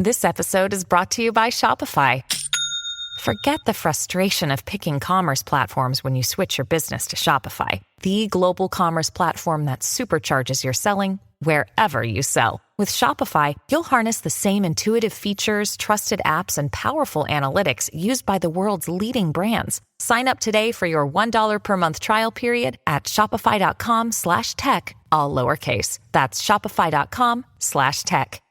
This episode is brought to you by Shopify. Forget the frustration of picking commerce platforms when you switch your business to Shopify, the global commerce platform that supercharges your selling wherever you sell. With Shopify, you'll harness the same intuitive features, trusted apps, and powerful analytics used by the world's leading brands. Sign up today for your $1 per month trial period at shopify.com/tech, all lowercase. That's shopify.com/tech.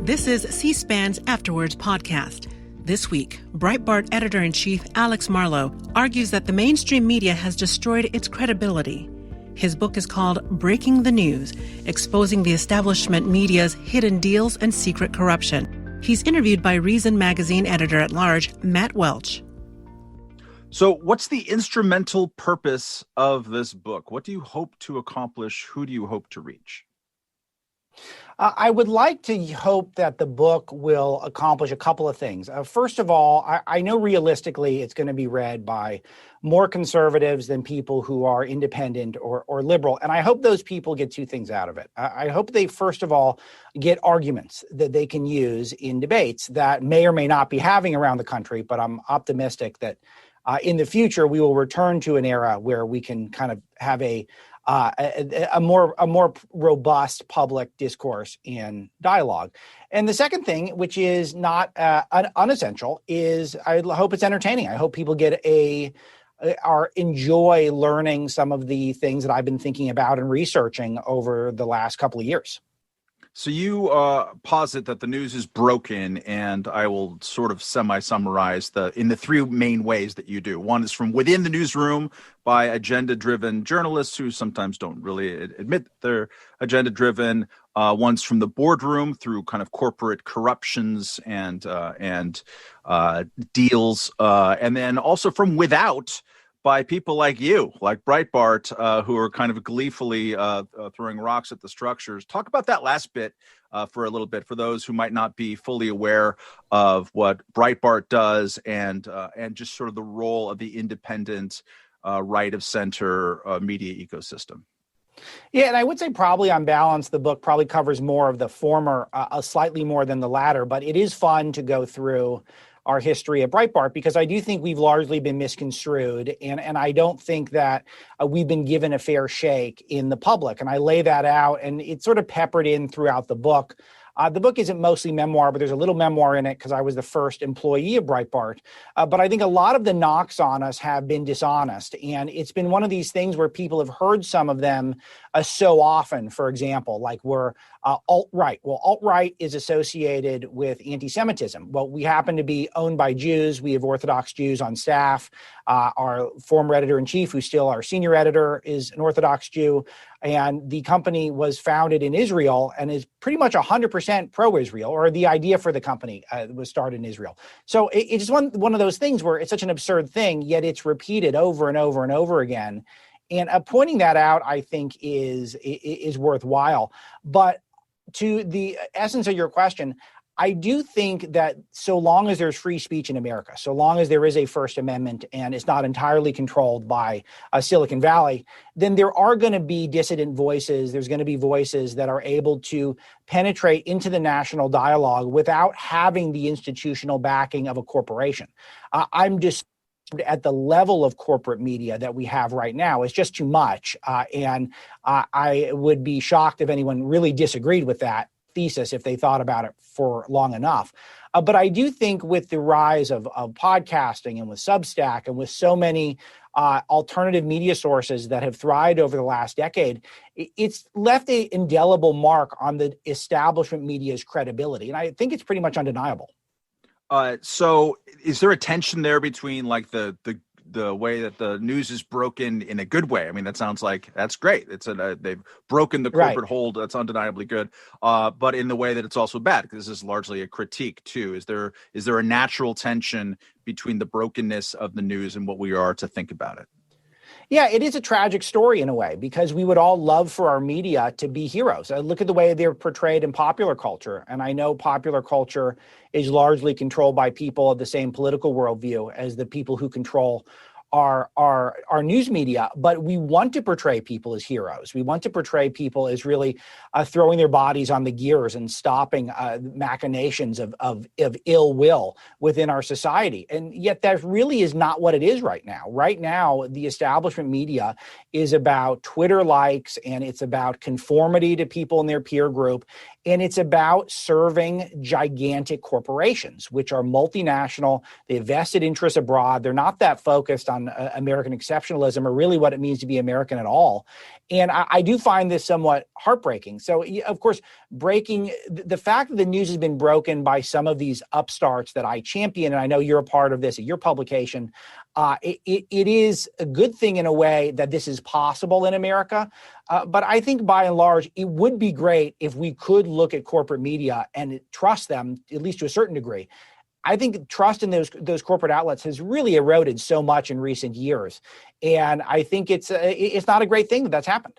This is C-SPAN's Afterwards podcast. This week, Breitbart editor-in-chief Alex Marlow argues that the mainstream media has destroyed its credibility. His book is called Breaking the News, Exposing the Establishment Media's Hidden Deals and Secret Corruption. He's interviewed by Reason magazine editor-at-large Matt Welch. So what's the instrumental purpose of this book? What do you hope to accomplish? Who do you hope to reach? I would like to hope that the book will accomplish a couple of things. First of all, I know realistically it's going to be read by more conservatives than people who are independent or liberal. And I hope those people get two things out of it. I hope they, first of all, get arguments that they can use in debates that may or may not be having around the country. But I'm optimistic that in the future, we will return to an era where we can kind of have a more robust public discourse and dialogue. And the second thing, which is not unessential, is I hope it's entertaining. I hope people enjoy learning some of the things that I've been thinking about and researching over the last couple of years. So you posit that the news is broken, and I will sort of semi-summarize in the three main ways that you do. One is from within the newsroom by agenda-driven journalists who sometimes don't really admit they're agenda-driven. One's from the boardroom through kind of corporate corruptions and deals, and then also from without by people like you, like Breitbart, who are kind of gleefully throwing rocks at the structures. Talk about that last bit for a little bit, for those who might not be fully aware of what Breitbart does and just sort of the role of the independent right-of-center media ecosystem. Yeah, and I would say probably on balance, the book probably covers more of the former, slightly more than the latter, but it is fun to go through our history at Breitbart, because I do think we've largely been misconstrued, and I don't think that we've been given a fair shake in the public. And I lay that out, and it's sort of peppered in throughout the book. The book isn't mostly memoir, but there's a little memoir in it because I was the first employee of Breitbart. But I think a lot of the knocks on us have been dishonest. And it's been one of these things where people have heard some of them so often. For example, like we're alt-right. Well, alt-right is associated with anti-Semitism. Well, we happen to be owned by Jews. We have Orthodox Jews on staff. Our former editor-in-chief, who's still our senior editor, is an Orthodox Jew. And the company was founded in Israel and is pretty much 100% pro-Israel, or the idea for the company was started in Israel. So it's one of those things where it's such an absurd thing, yet it's repeated over and over and over again. And pointing that out, I think, is worthwhile. But to the essence of your question, I do think that so long as there's free speech in America, so long as there is a First Amendment and it's not entirely controlled by Silicon Valley, then there are going to be dissident voices. There's going to be voices that are able to penetrate into the national dialogue without having the institutional backing of a corporation. I'm just at the level of corporate media that we have right now is just too much. And I would be shocked if anyone really disagreed with that thesis if they thought about it for long enough. But I do think with the rise of podcasting and with Substack and with so many alternative media sources that have thrived over the last decade, it's left an indelible mark on the establishment media's credibility. And I think it's pretty much undeniable. So is there a tension there between like the way that the news is broken in a good way? I mean, that sounds like that's great. They've broken the corporate hold. That's undeniably good. But in the way that it's also bad, because this is largely a critique too. Is there a natural tension between the brokenness of the news and what we are to think about it? Yeah, it is a tragic story in a way, because we would all love for our media to be heroes. Look at the way they're portrayed in popular culture. And I know popular culture is largely controlled by people of the same political worldview as the people who control our news media, but we want to portray people as heroes. We want to portray people as really throwing their bodies on the gears and stopping machinations of ill will within our society. And yet that really is not what it is right now. Right now, the establishment media is about Twitter likes, and it's about conformity to people in their peer group. And it's about serving gigantic corporations, which are multinational. They have vested interests abroad. They're not that focused on American exceptionalism or really what it means to be American at all. And I do find this somewhat heartbreaking. So, of course, the fact that the news has been broken by some of these upstarts that I champion, and I know you're a part of this at your publication, it is a good thing in a way that this is possible in America. But I think by and large, it would be great if we could look at corporate media and trust them, at least to a certain degree. I think trust in those corporate outlets has really eroded so much in recent years. And I think it's not a great thing that that's happened.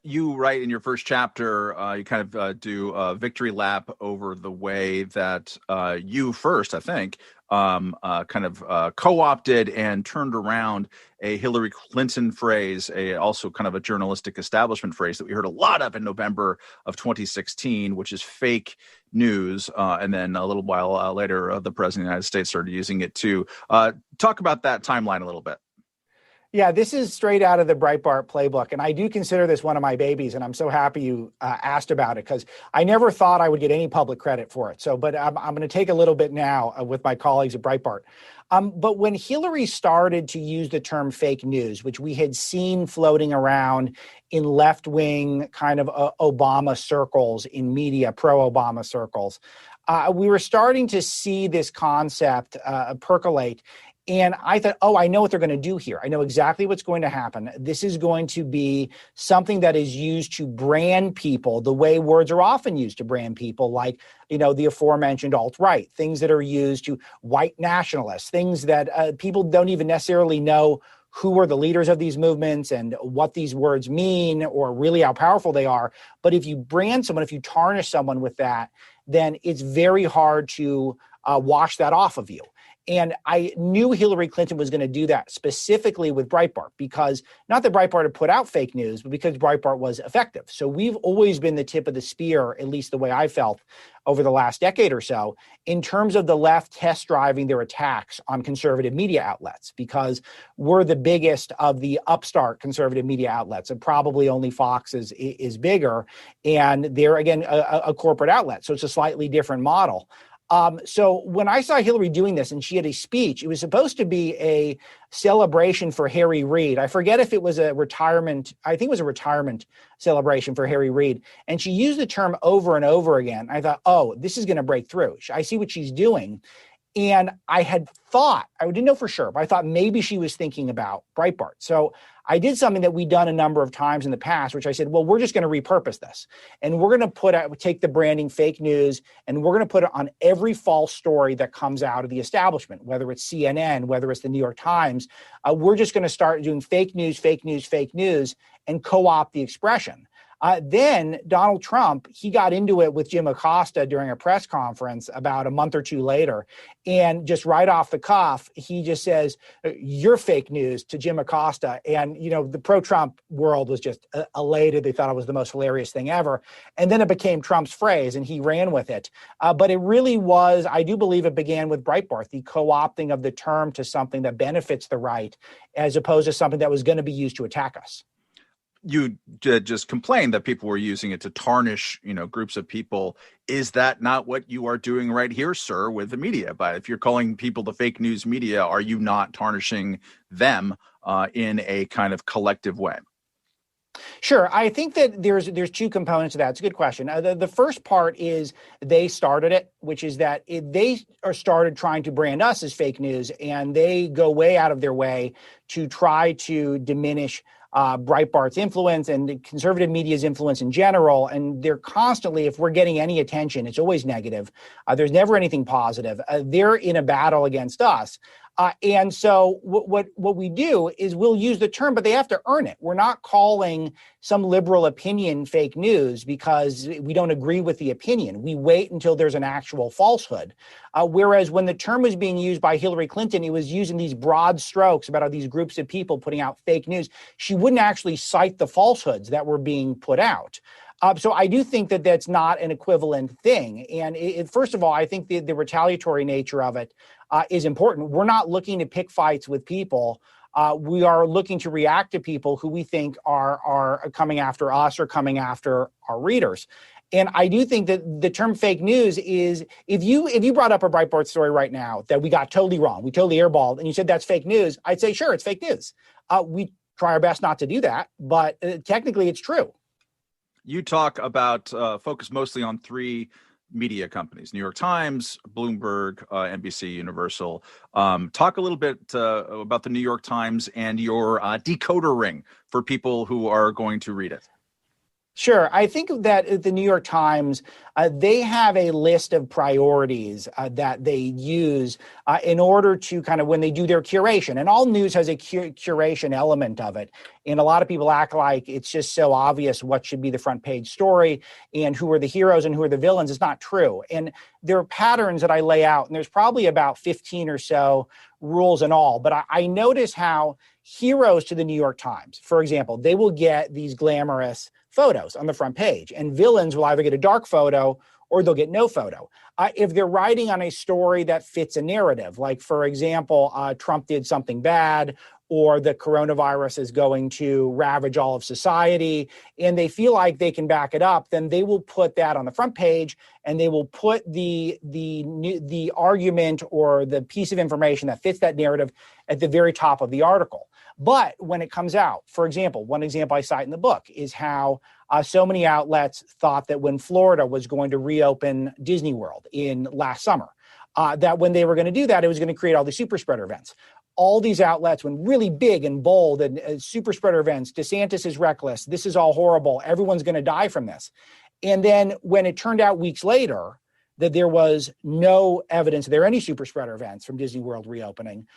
You write in your first chapter, you kind of do a victory lap over the way that you first, I think, kind of co-opted and turned around a Hillary Clinton phrase, also kind of a journalistic establishment phrase that we heard a lot of in November of 2016, which is fake news. And then a little while later, the president of the United States started using it too. Talk about that timeline a little bit. Yeah, this is straight out of the Breitbart playbook, and I do consider this one of my babies, and I'm so happy you asked about it because I never thought I would get any public credit for it. But I'm going to take a little bit now with my colleagues at Breitbart. But when Hillary started to use the term fake news, which we had seen floating around in left-wing kind of Obama circles, in media, pro-Obama circles, we were starting to see this concept percolate. And I thought, I know what they're going to do here. I know exactly what's going to happen. This is going to be something that is used to brand people the way words are often used to brand people, like, the aforementioned alt-right, things that are used to white nationalists, things that people don't even necessarily know who are the leaders of these movements and what these words mean or really how powerful they are. But if you brand someone, if you tarnish someone with that, then it's very hard to wash that off of you. And I knew Hillary Clinton was going to do that specifically with Breitbart, because not that Breitbart had put out fake news, but because Breitbart was effective. So we've always been the tip of the spear, at least the way I felt over the last decade or so, in terms of the left test driving their attacks on conservative media outlets, because we're the biggest of the upstart conservative media outlets, and probably only Fox is bigger. And they're, again, a corporate outlet. So it's a slightly different model. So when I saw Hillary doing this and she had a speech, it was supposed to be a celebration for Harry Reid. I forget if it was a retirement. I think it was a retirement celebration for Harry Reid. And she used the term over and over again. I thought, this is going to break through. I see what she's doing. And I had thought, I didn't know for sure, but I thought maybe she was thinking about Breitbart. So I did something that we'd done a number of times in the past, which I said, well, we're just going to repurpose this. And we're going to take the branding fake news, and we're going to put it on every false story that comes out of the establishment, whether it's CNN, whether it's the New York Times. We're just going to start doing fake news, and co-opt the expression. Then Donald Trump, he got into it with Jim Acosta during a press conference about a month or two later. And just right off the cuff, he just says, "You're fake news" to Jim Acosta. And, the pro-Trump world was just elated. They thought it was the most hilarious thing ever. And then it became Trump's phrase and he ran with it. But it really was, I do believe it began with Breitbart, the co-opting of the term to something that benefits the right, as opposed to something that was going to be used to attack us. You just complained that people were using it to tarnish, groups of people. Is that not what you are doing right here, sir, with the media? But if you're calling people the fake news media, are you not tarnishing them in a kind of collective way? Sure. I think that there's two components to that. It's a good question. The first part is they started it, which is that they started trying to brand us as fake news, and they go way out of their way to try to diminish Breitbart's influence and conservative media's influence in general. And they're constantly, if we're getting any attention, it's always negative. There's never anything positive. They're in a battle against us. And so what we do is we'll use the term, but they have to earn it. We're not calling some liberal opinion fake news because we don't agree with the opinion. We wait until there's an actual falsehood. Whereas when the term was being used by Hillary Clinton, it was using these broad strokes about these groups of people putting out fake news. She wouldn't actually cite the falsehoods that were being put out. So I do think that that's not an equivalent thing. And first of all, I think the retaliatory nature of it is important. We're not looking to pick fights with people. We are looking to react to people who we think are coming after us or coming after our readers. And I do think that the term fake news is, if you brought up a Breitbart story right now that we got totally wrong, we totally airballed, and you said that's fake news, I'd say, sure, it's fake news. We try our best not to do that, but technically it's true. You talk about focus mostly on three media companies: New York Times, Bloomberg, NBC, Universal. Talk a little bit about the New York Times and your decoder ring for people who are going to read it. Sure. I think that the New York Times, they have a list of priorities that they use in order to kind of, when they do their curation, and all news has a curation element of it. And a lot of people act like it's just so obvious what should be the front page story and who are the heroes and who are the villains. It's not true. And there are patterns that I lay out, and there's probably about 15 or so rules in all. But I notice how heroes to the New York Times, for example, they will get these glamorous photos on the front page, and villains will either get a dark photo or they'll get no photo. If they're writing on a story that fits a narrative, like, for example, Trump did something bad, or the coronavirus is going to ravage all of society, and they feel like they can back it up, then they will put that on the front page, and they will put the argument or the piece of information that fits that narrative at the very top of the article. But when it comes out, for example, one example I cite in the book is how so many outlets thought that when Florida was going to reopen Disney World in last summer, that when they were going to do that, it was going to create all the super spreader events. All these outlets went really big and bold and super spreader events. DeSantis is reckless. This is all horrible. Everyone's going to die from this. And then when it turned out weeks later that there was no evidence that there were any super spreader events from Disney World reopening,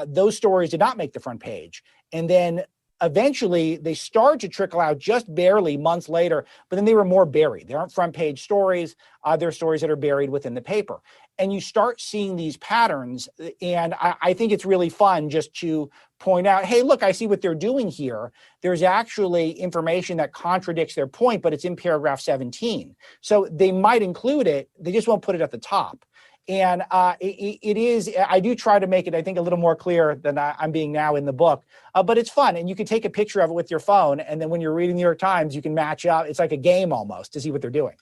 those stories did not make the front page. And then eventually they started to trickle out just barely months later, but then they were more buried. They aren't front page stories. They're stories that are buried within the paper. And you start seeing these patterns. And I think it's really fun just to point out, hey, look, I see what they're doing here. There's actually information that contradicts their point, but it's in paragraph 17. So they might include it. They just won't put it at the top. And it is, I do try to make it, I think, a little more clear than I'm being now in the book, but it's fun. And you can take a picture of it with your phone. And then when you're reading the New York Times, you can match up. It's like a game almost to see what they're doing.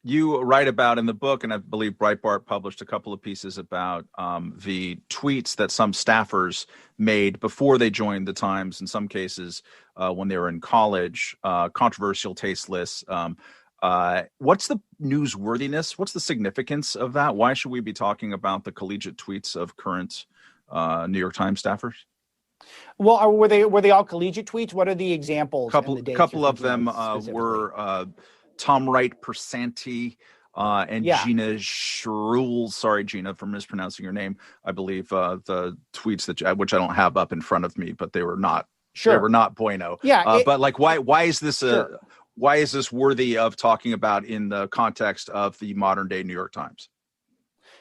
You write about in the book, and I believe Breitbart published a couple of pieces about the tweets that some staffers made before they joined the Times, in some cases when they were in college, controversial, tasteless. What's the newsworthiness? What's the significance of that? Why should we be talking about the collegiate tweets of current New York Times staffers? Well, were they all collegiate tweets? What are the examples? Couple of them were Tom Wright-Persanti and Gina Shrule. Sorry, Gina, for mispronouncing your name. I believe the tweets which I don't have up in front of me, but they were not. Sure. They were not bueno. Yeah. But like, why is this sure. Why is this worthy of talking about in the context of the modern day New York Times?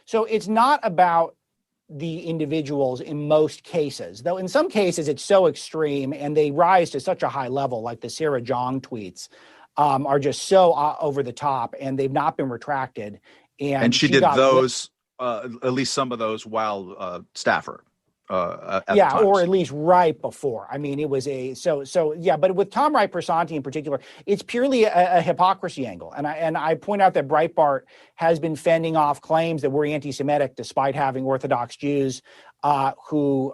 So it's not about the individuals in most cases, though in some cases it's so extreme and they rise to such a high level, like the Sarah Jong tweets are just so over the top, and they've not been retracted. And she did those, at least some of those, while staffer. Or at least right before. I mean, it was but with Tom Wright-Persanti in particular, it's purely a hypocrisy angle. And I point out that Breitbart has been fending off claims that we're anti-Semitic despite having Orthodox Jews who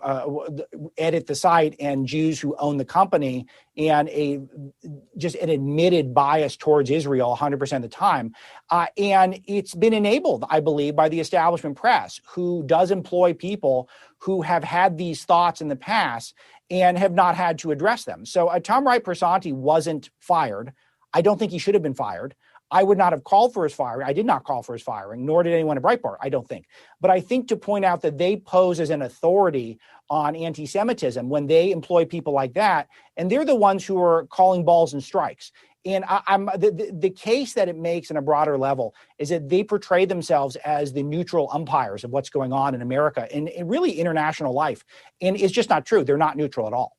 edit the site and Jews who own the company, and just an admitted bias towards Israel 100% of the time. And it's been enabled, I believe, by the establishment press, who does employ people who have had these thoughts in the past and have not had to address them. So Tom Wright-Persanti wasn't fired. I don't think he should have been fired. I would not have called for his firing. I did not call for his firing, nor did anyone at Breitbart, I don't think. But I think to point out that they pose as an authority on anti-Semitism when they employ people like that, and they're the ones who are calling balls and strikes. And the case that it makes on a broader level is that they portray themselves as the neutral umpires of what's going on in America and really international life. And it's just not true. They're not neutral at all.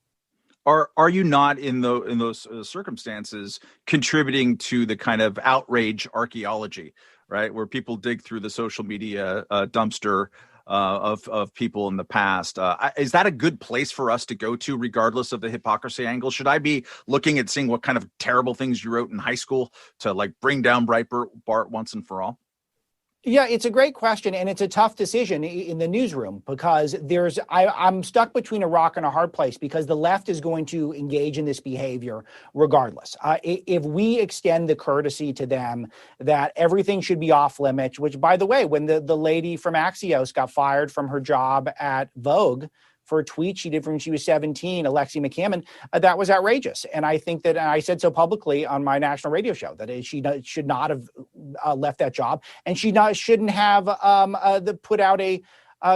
Are you not in those circumstances contributing to the kind of outrage archaeology, right, where people dig through the social media dumpster of people in the past? Is that a good place for us to go to, regardless of the hypocrisy angle? Should I be looking at seeing what kind of terrible things you wrote in high school to like bring down Breitbart once and for all? Yeah, it's a great question, and it's a tough decision in the newsroom because I'm stuck between a rock and a hard place because the left is going to engage in this behavior regardless. If we extend the courtesy to them that everything should be off limits, which, by the way, when the lady from Axios got fired from her job at Vogue for a tweet she did from when she was 17, Alexi McCammon, that was outrageous. And I think that, and I said so publicly on my national radio show, that she should not have left that job, and she shouldn't have put out a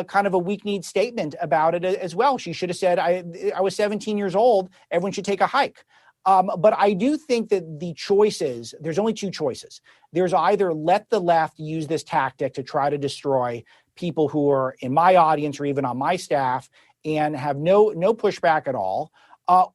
kind of a weak-kneed statement about it as well. She should have said, I was 17 years old, everyone should take a hike. But I do think that the choices, there's only two choices. There's either let the left use this tactic to try to destroy people who are in my audience or even on my staff and have no pushback at all,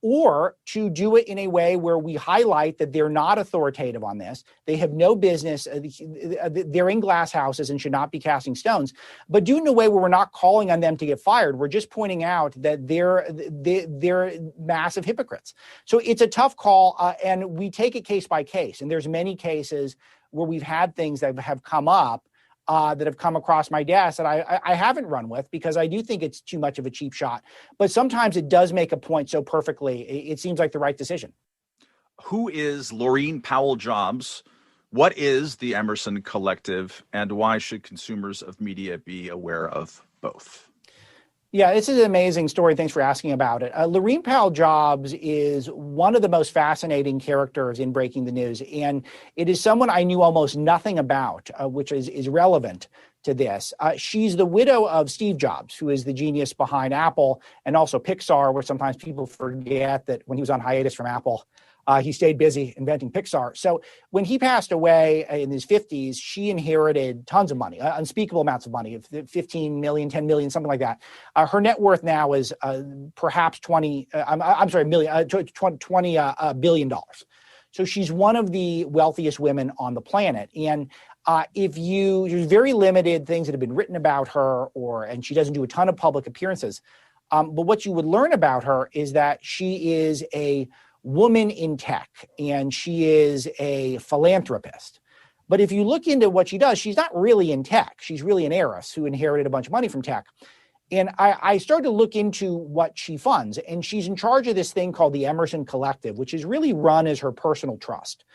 or to do it in a way where we highlight that they're not authoritative on this. They have no business. They're in glass houses and should not be casting stones, but do it in a way where we're not calling on them to get fired. We're just pointing out that they're massive hypocrites. So it's a tough call, and we take it case by case. And there's many cases where we've had things that have come up that have come across my desk that I haven't run with because I do think it's too much of a cheap shot. But sometimes it does make a point so perfectly, it seems like the right decision. Who is Laurene Powell Jobs? What is the Emerson Collective? And why should consumers of media be aware of both? Yeah, this is an amazing story. Thanks for asking about it. Laurene Powell Jobs is one of the most fascinating characters in breaking the news. And it is someone I knew almost nothing about, which is relevant to this. She's the widow of Steve Jobs, who is the genius behind Apple and also Pixar, where sometimes people forget that when he was on hiatus from Apple, he stayed busy inventing Pixar. So when he passed away in his 50s, she inherited tons of money, unspeakable amounts of money, 15 million, 10 million, something like that. Her net worth now is perhaps $20 billion. So she's one of the wealthiest women on the planet. And there's very limited things that have been written about her, and she doesn't do a ton of public appearances. But what you would learn about her is that she is a woman in tech, and she is a philanthropist. But if you look into what she does, she's not really in tech. She's really an heiress who inherited a bunch of money from tech. And I started to look into what she funds, and she's in charge of this thing called the Emerson Collective, which is really run as her personal trust.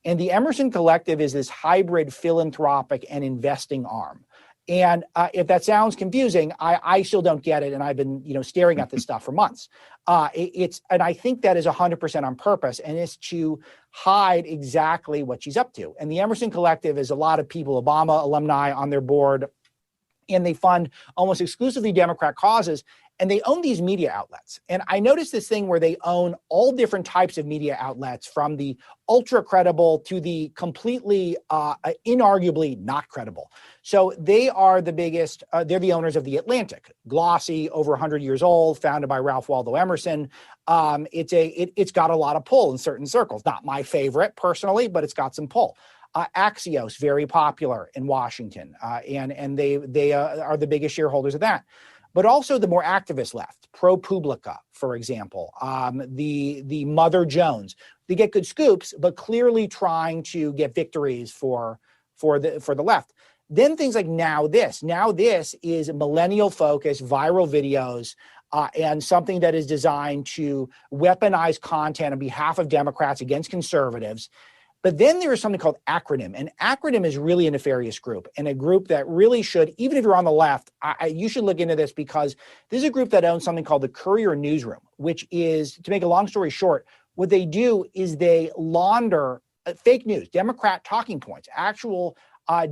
And the Emerson Collective is this hybrid philanthropic and investing arm. And if that sounds confusing, I still don't get it. And I've been, staring at this stuff for months. And I think that is 100% on purpose, and it's to hide exactly what she's up to. And the Emerson Collective is a lot of people, Obama alumni on their board, and they fund almost exclusively Democrat causes. And they own these media outlets. And I noticed this thing where they own all different types of media outlets, from the ultra credible to the completely inarguably not credible. So they are the biggest, they're the owners of The Atlantic, glossy, over 100 years old, founded by Ralph Waldo Emerson. It's got a lot of pull in certain circles. Not my favorite personally, but it's got some pull. Axios, very popular in Washington, and they are the biggest shareholders of that. But also the more activist left, ProPublica, for example, the Mother Jones. They get good scoops, but clearly trying to get victories for the left. Then things like Now This. Now This is millennial-focused viral videos and something that is designed to weaponize content on behalf of Democrats against conservatives. But then there is something called Acronym. And Acronym is really a nefarious group, and a group that really should, even if you're on the left, you should look into this, because this is a group that owns something called the Courier Newsroom, which is, to make a long story short, what they do is they launder fake news, Democrat talking points, actual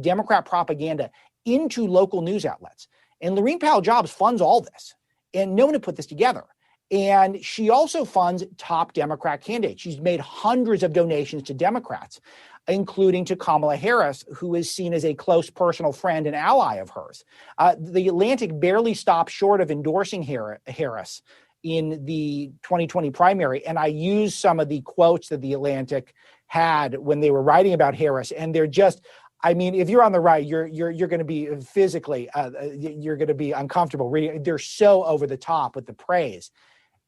Democrat propaganda into local news outlets. And Laurene Powell Jobs funds all this. And no one had put this together. And she also funds top Democrat candidates. She's made hundreds of donations to Democrats, including to Kamala Harris, who is seen as a close personal friend and ally of hers. The Atlantic barely stopped short of endorsing Harris in the 2020 primary. And I used some of the quotes that the Atlantic had when they were writing about Harris. And they're just, I mean, if you're on the right, you're going to be physically, you're going to be uncomfortable reading. They're so over the top with the praise.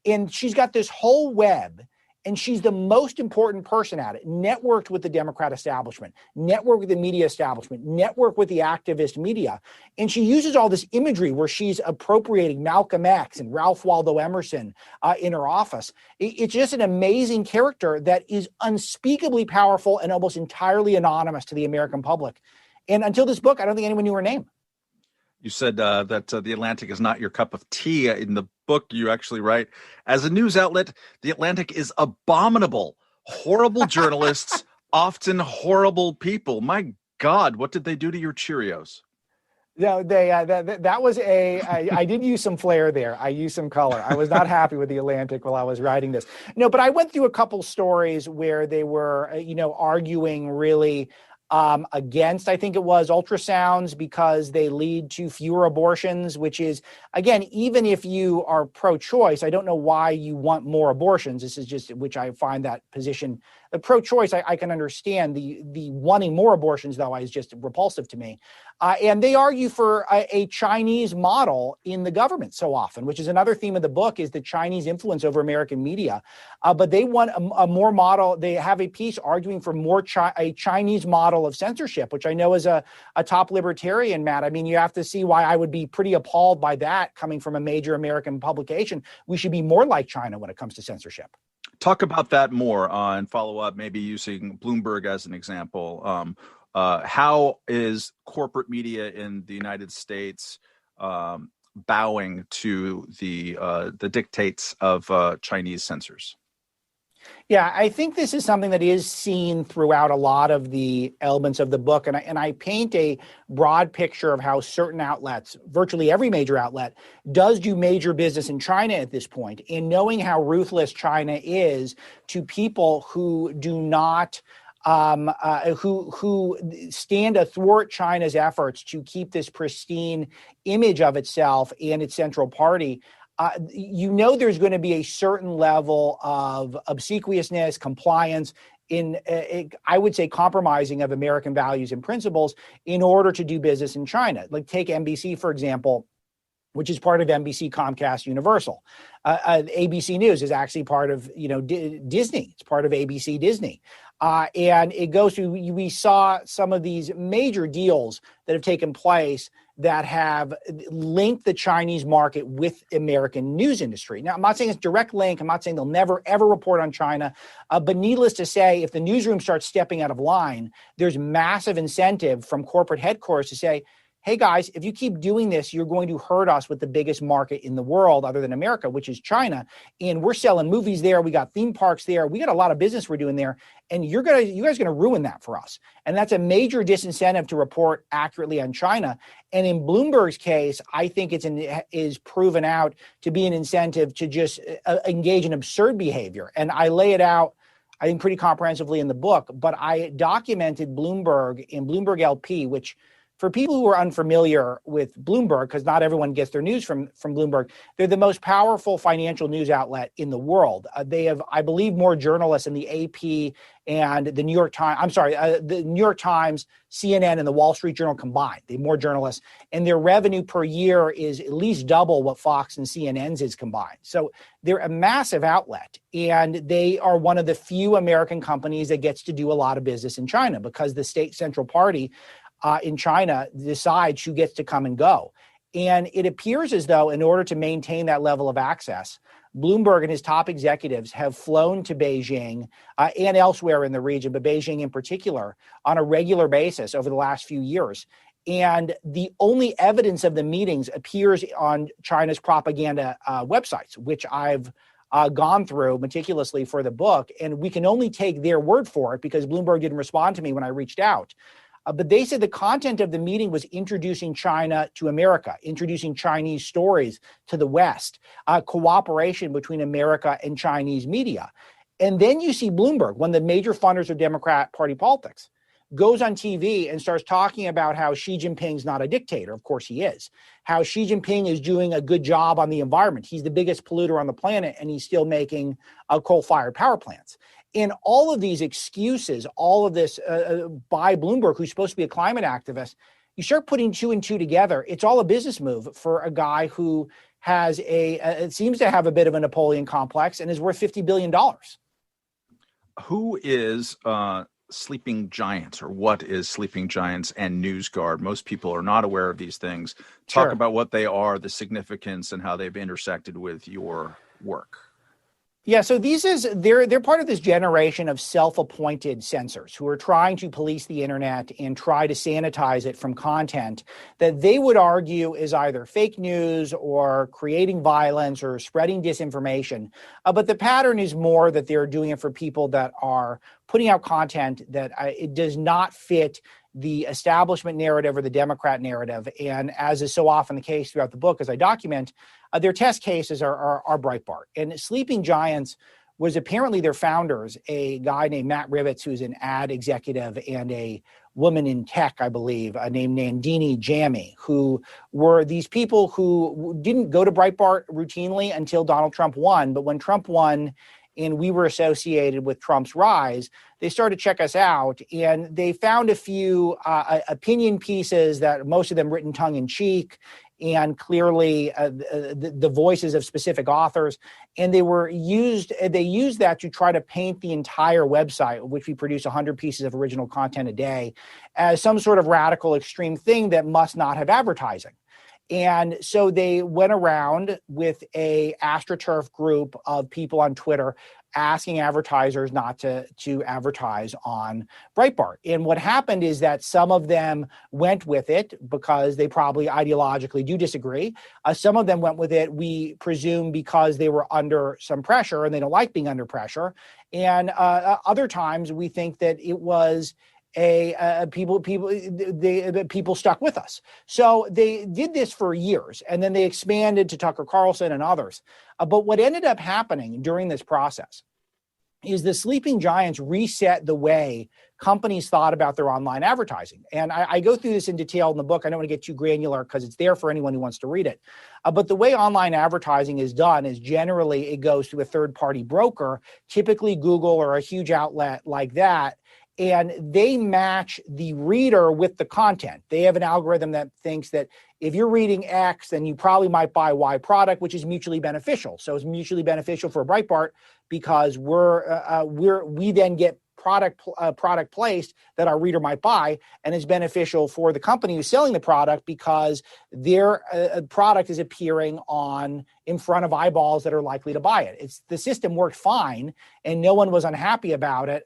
And she's got this whole web, and she's the most important person at it. Networked with the Democrat establishment, networked with the media establishment, networked with the activist media. And she uses all this imagery where she's appropriating Malcolm X and Ralph Waldo Emerson in her office. It's just an amazing character that is unspeakably powerful and almost entirely anonymous to the American public. And until this book, I don't think anyone knew her name. You said that The Atlantic is not your cup of tea. In the book, you actually write, as a news outlet, The Atlantic is abominable. Horrible journalists, often horrible people. My God, what did they do to your Cheerios? No, that was I did use some flair there. I used some color. I was not happy with The Atlantic while I was writing this. No, but I went through a couple stories where they were, arguing really against, I think it was, ultrasounds because they lead to fewer abortions, which is, again, even if you are pro-choice, I don't know why you want more abortions. This is just, which I find that position, the pro-choice, I can understand. The wanting more abortions, though, is just repulsive to me. And they argue for a Chinese model in the government so often, which is another theme of the book, is the Chinese influence over American media. But they want a more model. They have a piece arguing for a Chinese model of censorship, which I know is a top libertarian, Matt. I mean, you have to see why I would be pretty appalled by that coming from a major American publication. We should be more like China when it comes to censorship. Talk about that more and follow up, maybe using Bloomberg as an example. How is corporate media in the United States bowing to the dictates of Chinese censors? Yeah, I think this is something that is seen throughout a lot of the elements of the book. And I paint a broad picture of how certain outlets, virtually every major outlet, does do major business in China at this point. And knowing how ruthless China is to people who do not who stand athwart China's efforts to keep this pristine image of itself and its central party. There's going to be a certain level of obsequiousness, compliance, I would say compromising of American values and principles in order to do business in China. Like take NBC, for example, which is part of NBC, Comcast, Universal. ABC News is actually part of, Disney. It's part of ABC Disney. And it goes through, we saw some of these major deals that have taken place that have linked the Chinese market with American news industry. Now, I'm not saying it's direct link. I'm not saying they'll never, ever report on China. But needless to say, if the newsroom starts stepping out of line, there's massive incentive from corporate headquarters to say, hey, guys, if you keep doing this, you're going to hurt us with the biggest market in the world other than America, which is China. And we're selling movies there. We got theme parks there. We got a lot of business we're doing there. And you guys are going to ruin that for us. And that's a major disincentive to report accurately on China. And in Bloomberg's case, I think is proven out to be an incentive to just engage in absurd behavior. And I lay it out, I think, pretty comprehensively in the book. But I documented Bloomberg in Bloomberg LP, which, for people who are unfamiliar with Bloomberg, because not everyone gets their news from Bloomberg, they're the most powerful financial news outlet in the world. They have, I believe, more journalists in the AP and the New York Times. The New York Times, CNN, and the Wall Street Journal combined. They have more journalists, and their revenue per year is at least double what Fox and CNN's is combined. So they're a massive outlet, and they are one of the few American companies that gets to do a lot of business in China because the state central party in China decides who gets to come and go. And it appears as though in order to maintain that level of access, Bloomberg and his top executives have flown to Beijing and elsewhere in the region, but Beijing in particular, on a regular basis over the last few years. And the only evidence of the meetings appears on China's propaganda websites, which I've gone through meticulously for the book. And we can only take their word for it because Bloomberg didn't respond to me when I reached out. But they said the content of the meeting was introducing China to America, introducing Chinese stories to the West, cooperation between America and Chinese media. And then you see Bloomberg, one of the major funders of Democrat Party politics, goes on TV and starts talking about how Xi Jinping's not a dictator. Of course he is. How Xi Jinping is doing a good job on the environment. He's the biggest polluter on the planet, and he's still making coal-fired power plants. In all of these excuses, all of this by Bloomberg, who's supposed to be a climate activist, you start putting two and two together. It's all a business move for a guy who has it seems to have a bit of a Napoleon complex and is worth $50 billion. Who is Sleeping Giants, or what is Sleeping Giants and NewsGuard? Most people are not aware of these things. Talk Sure. about what they are, the significance, and how they've intersected with your work. Yeah, so they're part of this generation of self-appointed censors who are trying to police the internet and try to sanitize it from content that they would argue is either fake news or creating violence or spreading disinformation. But the pattern is more that they're doing it for people that are putting out content that it does not fit the establishment narrative or the Democrat narrative. And as is so often the case throughout the book, as I document, their test cases are Breitbart. And Sleeping Giants was apparently their founders, a guy named Matt Rivets, who's an ad executive, and a woman in tech, I believe, named Nandini Jammy, who were these people who didn't go to Breitbart routinely until Donald Trump won. But when Trump won, and we were associated with Trump's rise, they started to check us out, and they found a few opinion pieces that most of them written tongue in cheek, and clearly the voices of specific authors. And they used that to try to paint the entire website, which we produce 100 pieces of original content a day, as some sort of radical extreme thing that must not have advertising. And so they went around with a AstroTurf group of people on Twitter asking advertisers not to advertise on Breitbart. And what happened is that some of them went with it because they probably ideologically do disagree. Some of them went with it, we presume, because they were under some pressure and they don't like being under pressure. And other times we think that it was people stuck with us. So they did this for years, and then they expanded to Tucker Carlson and others. But what ended up happening during this process is the Sleeping Giants reset the way companies thought about their online advertising. And I go through this in detail in the book. I don't want to get too granular because it's there for anyone who wants to read it. But the way online advertising is done is generally it goes to a third-party broker, typically Google or a huge outlet like that, and they match the reader with the content. They have an algorithm that thinks that if you're reading X, then you probably might buy Y product, which is mutually beneficial. So it's mutually beneficial for Breitbart because we then get product placed that our reader might buy, and it's beneficial for the company who's selling the product because their product is appearing in front of eyeballs that are likely to buy it. The system worked fine, and no one was unhappy about it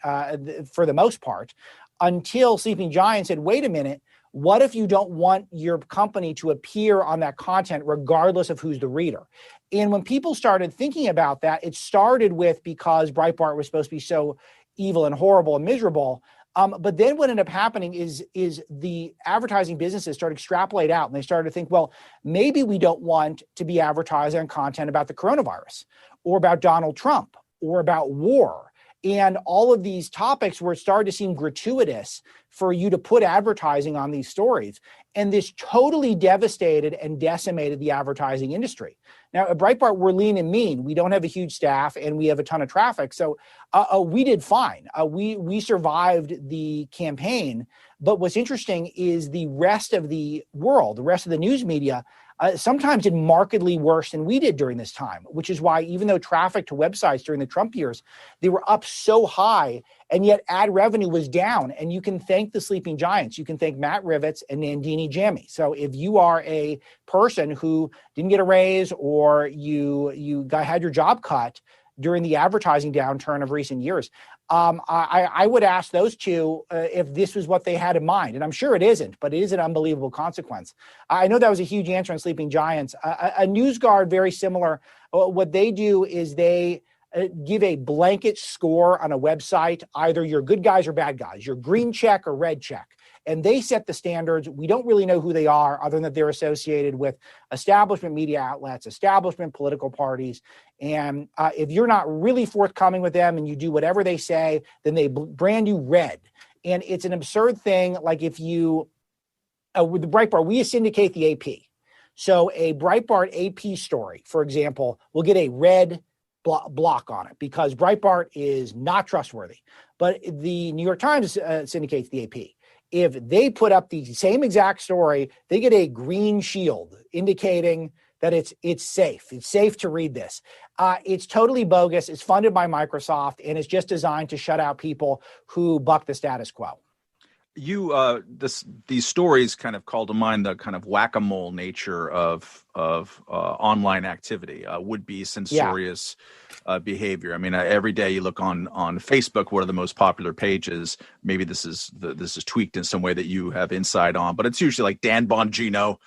for the most part, until Sleeping Giant said, wait a minute, what if you don't want your company to appear on that content regardless of who's the reader? And when people started thinking about that, it started with because Breitbart was supposed to be so evil and horrible and miserable. But then what ended up happening is the advertising businesses started to extrapolate out, and they started to think, well, maybe we don't want to be advertising on content about the coronavirus or about Donald Trump or about war. And all of these topics were starting to seem gratuitous for you to put advertising on these stories. And this totally devastated and decimated the advertising industry. Now, at Breitbart, we're lean and mean. We don't have a huge staff and we have a ton of traffic. So we did fine. We survived the campaign. But what's interesting is the rest of the world, the rest of the news media, sometimes did markedly worse than we did during this time, which is why even though traffic to websites during the Trump years, they were up so high, and yet ad revenue was down. And you can thank the Sleeping Giants. You can thank Matt Rivets and Nandini Jammy. So if you are a person who didn't get a raise or you had your job cut during the advertising downturn of recent years, I would ask those two if this was what they had in mind. And I'm sure it isn't, but it is an unbelievable consequence. I know that was a huge answer on Sleeping Giants. A NewsGuard, very similar. What they do is they give a blanket score on a website. Either you're good guys or bad guys. You're green check or red check. And they set the standards. We don't really know who they are other than that they're associated with establishment media outlets, establishment political parties. And if you're not really forthcoming with them and you do whatever they say, then they brand you red. And it's an absurd thing. Like if you, with the Breitbart, we syndicate the AP. So a Breitbart AP story, for example, will get a red block on it because Breitbart is not trustworthy. But the New York Times syndicates the AP. If they put up the same exact story, they get a green shield indicating that it's safe. It's safe to read this. It's totally bogus. It's funded by Microsoft, and it's just designed to shut out people who buck the status quo. These stories kind of call to mind the kind of whack-a-mole nature of online activity, would-be censorious behavior. I mean, every day you look on Facebook, what are the most popular pages? Maybe this is tweaked in some way that you have insight on, but it's usually like Dan Bongino,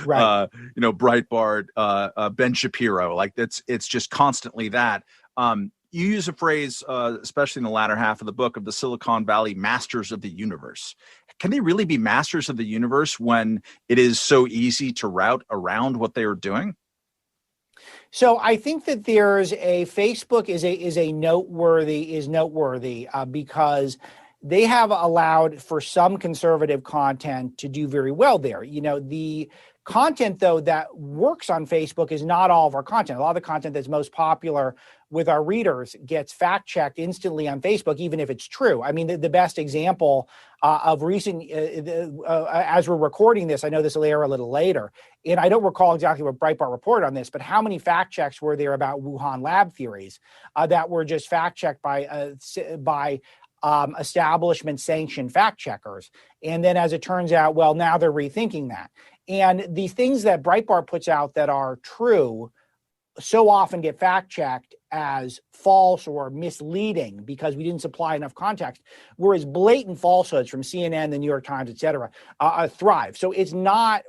right? Breitbart, Ben Shapiro. Like it's just constantly that. You use a phrase, especially in the latter half of the book, of the Silicon Valley masters of the universe. Can they really be masters of the universe when it is so easy to route around what they are doing? So I think that there's Facebook is noteworthy because they have allowed for some conservative content to do very well there. You know, the content, though, that works on Facebook is not all of our content. A lot of the content that's most popular with our readers gets fact-checked instantly on Facebook, even if it's true. I mean, the best example of recent, as we're recording this, I know this will air a little later, and I don't recall exactly what Breitbart reported on this, but how many fact checks were there about Wuhan lab theories that were just fact-checked by establishment sanctioned fact checkers? And then as it turns out, well, now they're rethinking that. And the things that Breitbart puts out that are true so often get fact checked as false or misleading because we didn't supply enough context, whereas blatant falsehoods from CNN, the New York Times, et cetera, thrive. So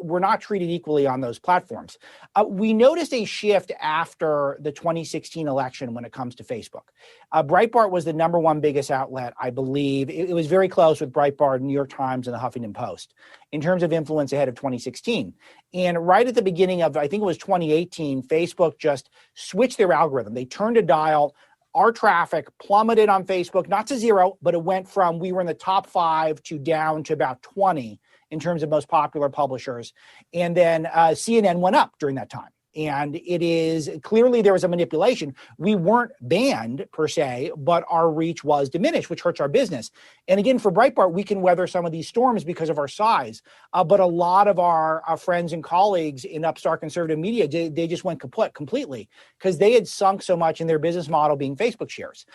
we're not treated equally on those platforms. We noticed a shift after the 2016 election when it comes to Facebook. Breitbart was the number one biggest outlet, I believe. It was very close with Breitbart, New York Times, and the Huffington Post in terms of influence ahead of 2016. And right at the beginning of, I think it was 2018, Facebook just switched their algorithm. They turned a dial. Our traffic plummeted on Facebook, not to zero, but it went from, we were in the top 5 to down to about 20 in terms of most popular publishers. And then CNN went up during that time. And it is clearly there was a manipulation. We weren't banned per se, but our reach was diminished, which hurts our business. And again, for Breitbart, we can weather some of these storms because of our size. But a lot of our friends and colleagues in upstart conservative media, they just went completely because they had sunk so much in their business model being Facebook shares.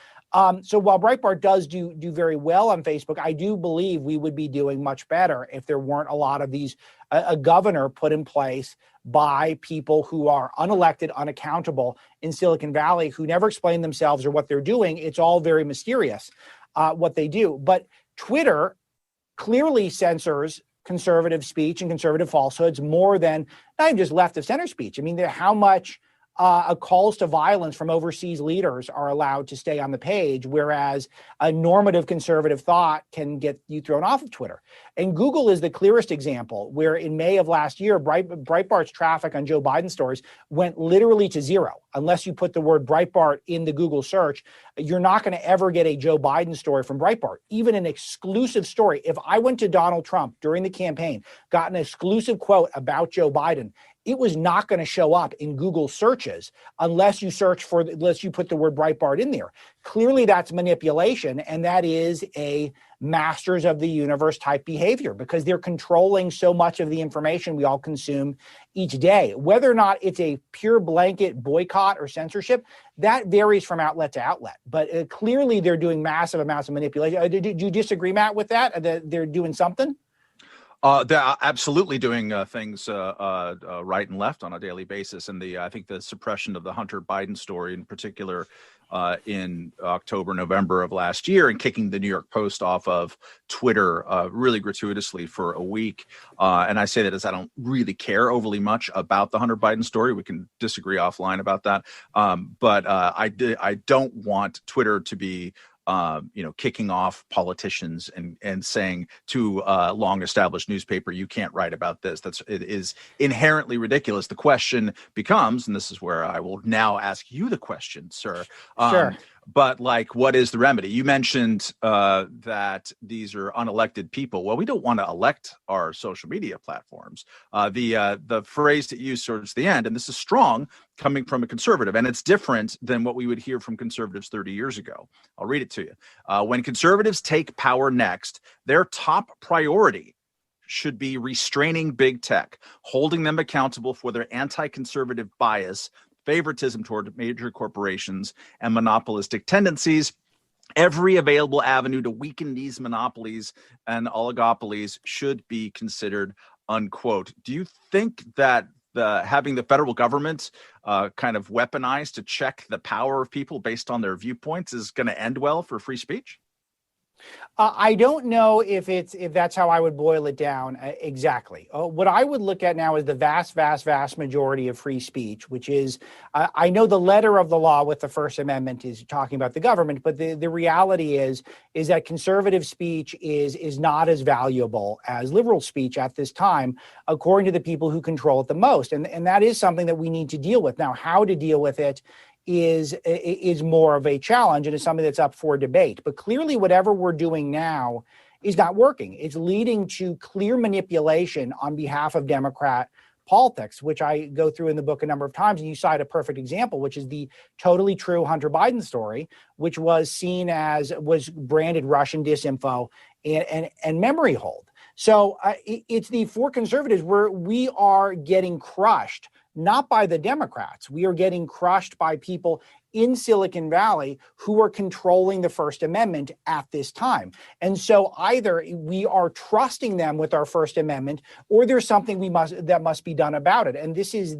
So while Breitbart does do very well on Facebook, I do believe we would be doing much better if there weren't a lot of these, a governor put in place by people who are unelected, unaccountable in Silicon Valley, who never explain themselves or what they're doing. It's all very mysterious what they do. But Twitter clearly censors conservative speech and conservative falsehoods more than not even just left of center speech. I mean, how much calls to violence from overseas leaders are allowed to stay on the page, whereas a normative conservative thought can get you thrown off of Twitter. And Google is the clearest example, where in May of last year, Breitbart's traffic on Joe Biden stories went literally to zero. Unless you put the word Breitbart in the Google search, you're not going to ever get a Joe Biden story from Breitbart, even an exclusive story. If I went to Donald Trump during the campaign, got an exclusive quote about Joe Biden, it was not going to show up in Google searches unless you put the word Breitbart in there. Clearly, that's manipulation, and that is a masters of the universe type behavior because they're controlling so much of the information we all consume each day. Whether or not it's a pure blanket boycott or censorship, that varies from outlet to outlet. But clearly, they're doing massive amounts of manipulation. Do you disagree, Matt, with that? They're doing something? They're absolutely doing things right and left on a daily basis, and I think the suppression of the Hunter Biden story in particular in October, November of last year, and kicking the New York Post off of Twitter really gratuitously for a week. And I say that as I don't really care overly much about the Hunter Biden story. We can disagree offline about that. But I don't want Twitter to be kicking off politicians and saying to a long established newspaper, you can't write about this. It is inherently ridiculous. The question becomes, and this is where I will now ask you the question, sir. Sure. But what is the remedy? You mentioned that these are unelected people. Well, we don't want to elect our social media platforms. The phrase that you used towards the end, and this is strong, coming from a conservative, and it's different than what we would hear from conservatives 30 years ago. I'll read it to you. When conservatives take power next, their top priority should be restraining big tech, holding them accountable for their anti-conservative bias, favoritism toward major corporations, and monopolistic tendencies. Every available avenue to weaken these monopolies and oligopolies should be considered, unquote. Do you think that having the federal government kind of weaponized to check the power of people based on their viewpoints is going to end well for free speech? I don't know if that's how I would boil it down exactly. What I would look at now is the vast majority of free speech, which is, I know the letter of the law with the First Amendment is talking about the government, but the reality is that conservative speech is not as valuable as liberal speech at this time, according to the people who control it the most. And that is something that we need to deal with. Now, how to deal with it is more of a challenge, and it's something that's up for debate. But clearly, whatever we're doing now is not working. It's leading to clear manipulation on behalf of Democrat politics, which I go through in the book a number of times. And you cite a perfect example, which is the totally true Hunter Biden story, which was branded Russian disinfo and memory hold. So it's for conservatives where we are getting crushed, not by the Democrats. We are getting crushed by people in Silicon Valley who are controlling the First Amendment at this time. And so either we are trusting them with our First Amendment, or there's something that must be done about it. And this is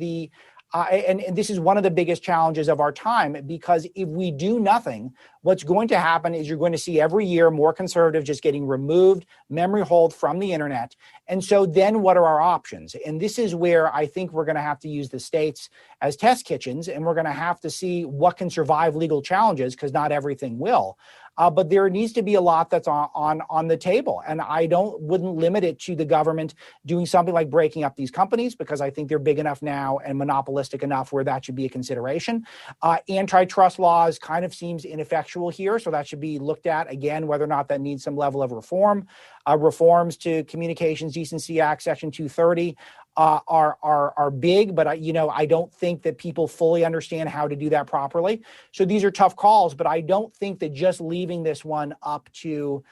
and this is one of the biggest challenges of our time, because if we do nothing, what's going to happen is you're going to see every year more conservatives just getting removed, memory hold from the internet. And so then what are our options? And this is where I think we're going to have to use the states as test kitchens, and we're going to have to see what can survive legal challenges, because not everything will. But there needs to be a lot that's on the table. And I wouldn't limit it to the government doing something like breaking up these companies, because I think they're big enough now and monopolistic enough where that should be a consideration. Antitrust laws kind of seems ineffectual here, so that should be looked at again, whether or not that needs some level of reform. Reforms to Communications Decency Act, Section 230, are big, but I don't think that people fully understand how to do that properly. So these are tough calls, but I don't think that just leaving this one up to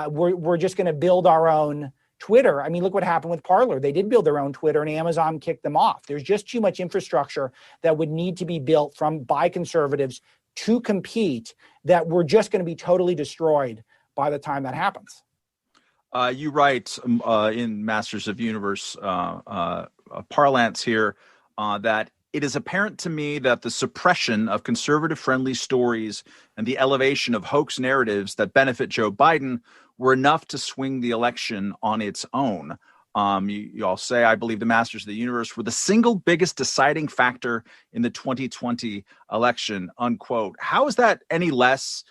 we're just going to build our own Twitter. I mean, look what happened with Parler. They did build their own Twitter, and Amazon kicked them off. There's just too much infrastructure that would need to be built by conservatives to compete, that we're just going to be totally destroyed by the time that happens. You write in Masters of Universe parlance here that it is apparent to me that the suppression of conservative-friendly stories and the elevation of hoax narratives that benefit Joe Biden were enough to swing the election on its own. You all say, I believe the Masters of the Universe were the single biggest deciding factor in the 2020 election, unquote. How is that any less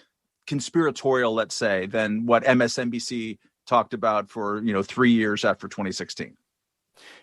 conspiratorial, let's say, than what MSNBC talked about for 3 years after 2016?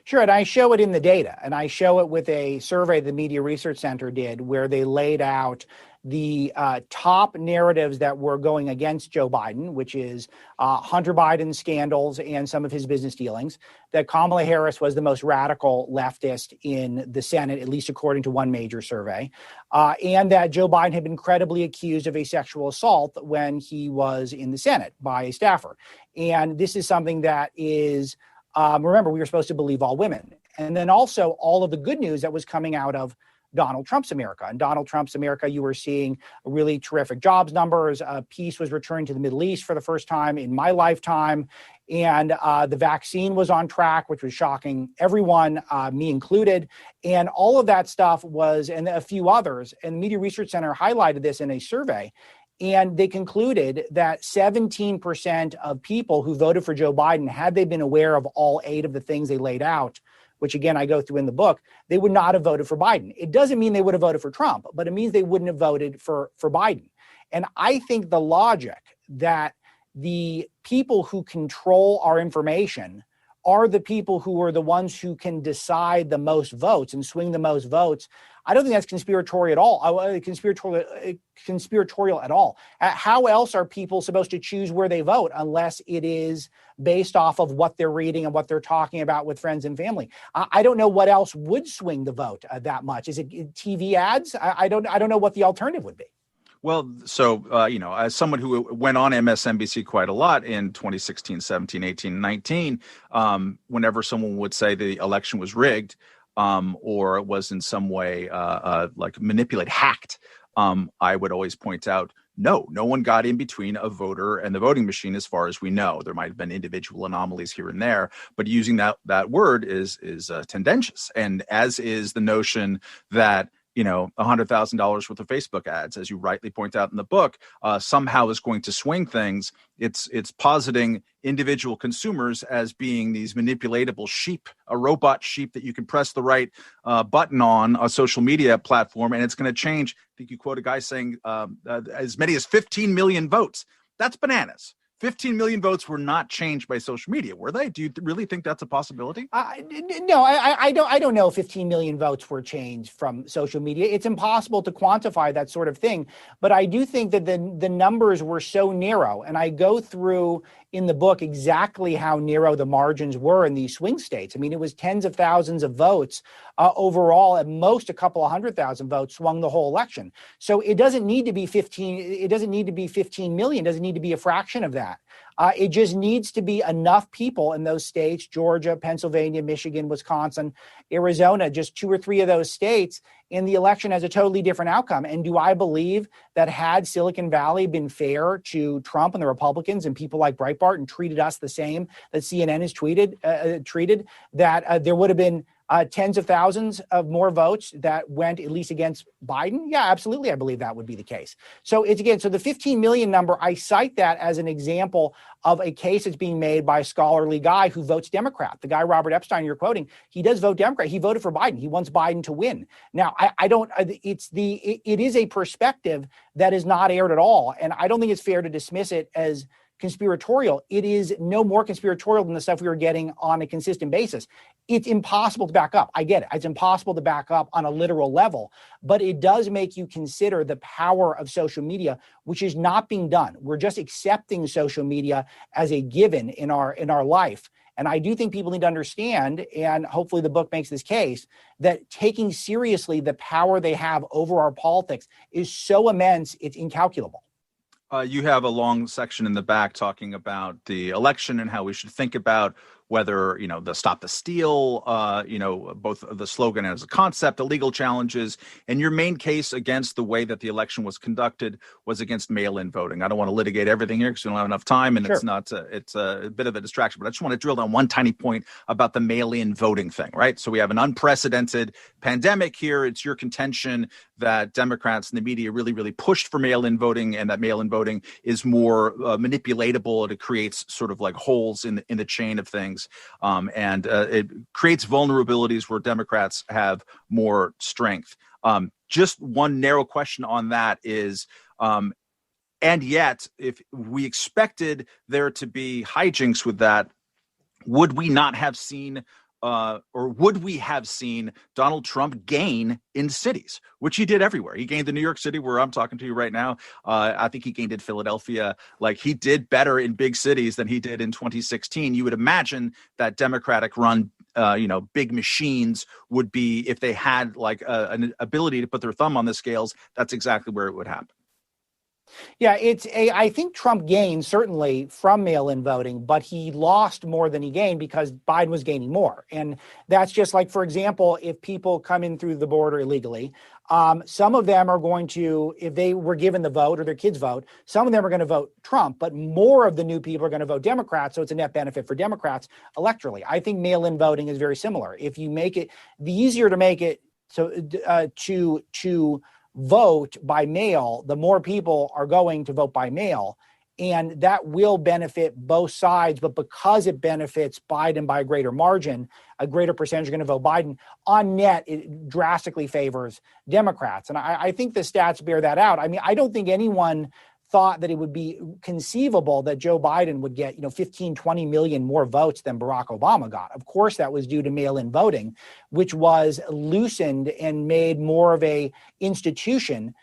Sure, and I show it in the data, and I show it with a survey the Media Research Center did, where they laid out the top narratives that were going against Joe Biden, which is Hunter Biden scandals and some of his business dealings, that Kamala Harris was the most radical leftist in the Senate, at least according to one major survey, and that Joe Biden had been credibly accused of a sexual assault when he was in the Senate by a staffer. And this is something that is, remember, we were supposed to believe all women. And then also all of the good news that was coming out of Donald Trump's America. In Donald Trump's America, you were seeing really terrific jobs numbers. Peace was returned to the Middle East for the first time in my lifetime. And the vaccine was on track, which was shocking everyone, me included. And all of that stuff was, and a few others. And the Media Research Center highlighted this in a survey. And they concluded that 17% of people who voted for Joe Biden, had they been aware of all 8 of the things they laid out, which again, I go through in the book, they would not have voted for Biden. It doesn't mean they would have voted for Trump, but it means they wouldn't have voted for Biden. And I think the logic that the people who control our information are the people who are the ones who can decide the most votes and swing the most votes, I don't think that's conspiratorial at all. Conspiratorial at all. How else are people supposed to choose where they vote unless it is based off of what they're reading and what they're talking about with friends and family? I don't know what else would swing the vote that much. Is it TV ads? I don't know what the alternative would be. Well, so, as someone who went on MSNBC quite a lot in 2016, 17, 18, 19, whenever someone would say the election was rigged or was in some way like manipulated, hacked, I would always point out, no one got in between a voter and the voting machine as far as we know. There might have been individual anomalies here and there, but using that word is tendentious, and as is the notion that $100,000 worth of Facebook ads, as you rightly point out in the book, somehow is going to swing things. It's positing individual consumers as being these manipulatable sheep, a robot sheep that you can press the right button on a social media platform, and it's going to change. I think you quote a guy saying as many as 15 million votes. That's bananas. 15 million votes were not changed by social media, were they? Do you really think that's a possibility? No, I don't know if 15 million votes were changed from social media. It's impossible to quantify that sort of thing. But I do think that the numbers were so narrow, and I go through in the book exactly how narrow the margins were in these swing states. I mean, it was tens of thousands of votes overall. At most, a couple of 100,000 votes swung the whole election. So it doesn't need to be 15. It doesn't need to be 15 million. It doesn't need to be a fraction of that. It just needs to be enough people in those states, Georgia, Pennsylvania, Michigan, Wisconsin, Arizona, just 2 or 3 of those states, and the election has a totally different outcome. And do I believe that had Silicon Valley been fair to Trump and the Republicans and people like Breitbart and treated us the same that CNN has treated, that there would have been tens of thousands of more votes that went at least against Biden? Yeah, absolutely. I believe that would be the case. So so the 15 million number, I cite that as an example of a case that's being made by a scholarly guy who votes Democrat. The guy, Robert Epstein, you're quoting, he does vote Democrat. He voted for Biden. He wants Biden to win. Now, it is a perspective that is not aired at all. And I don't think it's fair to dismiss it as conspiratorial. It is no more conspiratorial than the stuff we were getting on a consistent basis. It's impossible to back up. I get it. It's impossible to back up on a literal level, but it does make you consider the power of social media, which is not being done. We're just accepting social media as a given in our life. And I do think people need to understand, and hopefully the book makes this case, that taking seriously the power they have over our politics is so immense, it's incalculable. You have a long section in the back talking about the election and how we should think about whether, the Stop the Steal, both the slogan as a concept, the legal challenges, and your main case against the way that the election was conducted was against mail-in voting. I don't want to litigate everything here because we don't have enough time, and sure. It's a bit of a distraction, but I just want to drill down one tiny point about the mail-in voting thing, right? So we have an unprecedented pandemic here. It's your contention that Democrats and the media really, really pushed for mail-in voting, and that mail-in voting is more manipulatable, and it creates sort of like holes in the chain of things. And it creates vulnerabilities where Democrats have more strength. Just one narrow question on that is, and yet, if we expected there to be hijinks with that, would we not have seen or would we have seen Donald Trump gain in cities, which he did everywhere? He gained in New York City, where I'm talking to you right now. I think he gained in Philadelphia. Like, he did better in big cities than he did in 2016. You would imagine that Democratic-run, big machines would be, if they had like an ability to put their thumb on the scales, that's exactly where it would happen. Yeah, I think Trump gained certainly from mail-in voting, but he lost more than he gained because Biden was gaining more. And that's just like, for example, if people come in through the border illegally, some of them are going to, if they were given the vote or their kids vote, some of them are going to vote Trump, but more of the new people are going to vote Democrat. So it's a net benefit for Democrats electorally. I think mail-in voting is very similar. If you make it, the easier to make it to vote by mail, the more people are going to vote by mail. And that will benefit both sides. But because it benefits Biden by a greater margin, a greater percentage are going to vote Biden. On net, it drastically favors Democrats. And I think the stats bear that out. I mean, I don't think anyone thought that it would be conceivable that Joe Biden would get, 15, 20 million more votes than Barack Obama got. Of course, that was due to mail-in voting, which was loosened and made more of a institution